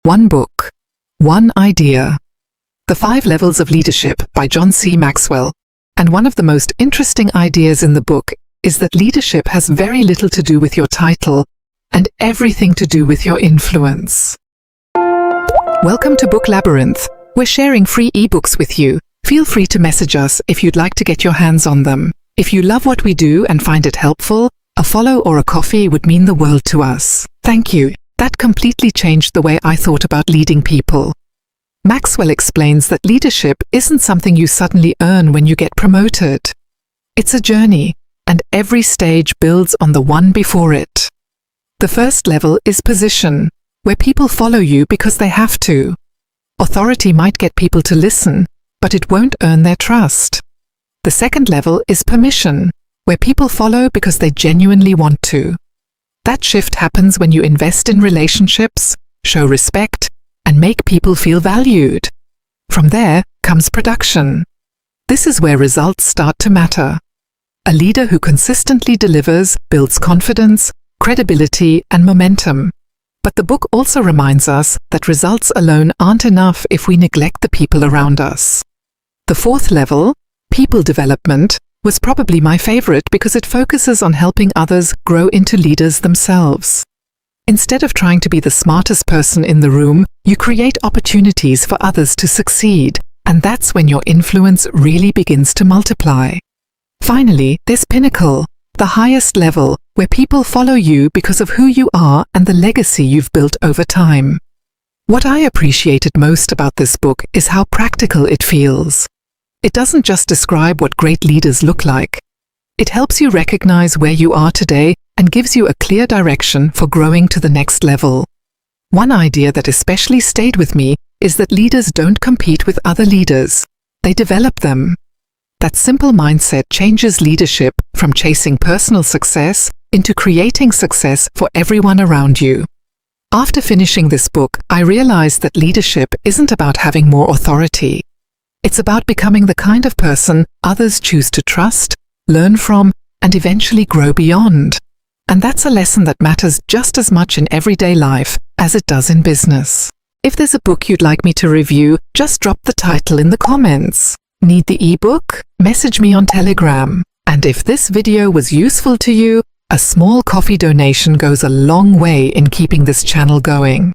One book, one idea. The 5 Levels of Leadership by John C. Maxwell. And one of the most interesting ideas in the book is that leadership has very little to do with your title and everything to do with your influence. Welcome to Book Labyrinth. We're sharing free ebooks with you. Feel free to message us if you'd like to get your hands on them. If you love what we do and find it helpful, a follow or a coffee would mean the world to us. Thank you. That completely changed the way I thought about leading people. Maxwell explains that leadership isn't something you suddenly earn when you get promoted. It's a journey, and every stage builds on the one before it. The first level is position, where people follow you because they have to. Authority might get people to listen, but it won't earn their trust. The second level is permission, where people follow because they genuinely want to. That shift happens when you invest in relationships, show respect, and make people feel valued. From there comes production. This is where results start to matter. A leader who consistently delivers builds confidence, credibility, and momentum. But the book also reminds us that results alone aren't enough if we neglect the people around us. The 4th level, people development, was probably my favorite because it focuses on helping others grow into leaders themselves. Instead of trying to be the smartest person in the room, you create opportunities for others to succeed, and that's when your influence really begins to multiply. Finally, there's pinnacle, the highest level, where people follow you because of who you are and the legacy you've built over time. What I appreciated most about this book is how practical it feels. It doesn't just describe what great leaders look like. It helps you recognize where you are today and gives you a clear direction for growing to the next level. One idea that especially stayed with me is that leaders don't compete with other leaders. They develop them. That simple mindset changes leadership from chasing personal success into creating success for everyone around you. After finishing this book, I realized that leadership isn't about having more authority. It's about becoming the kind of person others choose to trust, learn from, and eventually grow beyond. And that's a lesson that matters just as much in everyday life as it does in business. If there's a book you'd like me to review, just drop the title in the comments. Need the ebook? Message me on Telegram. And if this video was useful to you, a small coffee donation goes a long way in keeping this channel going.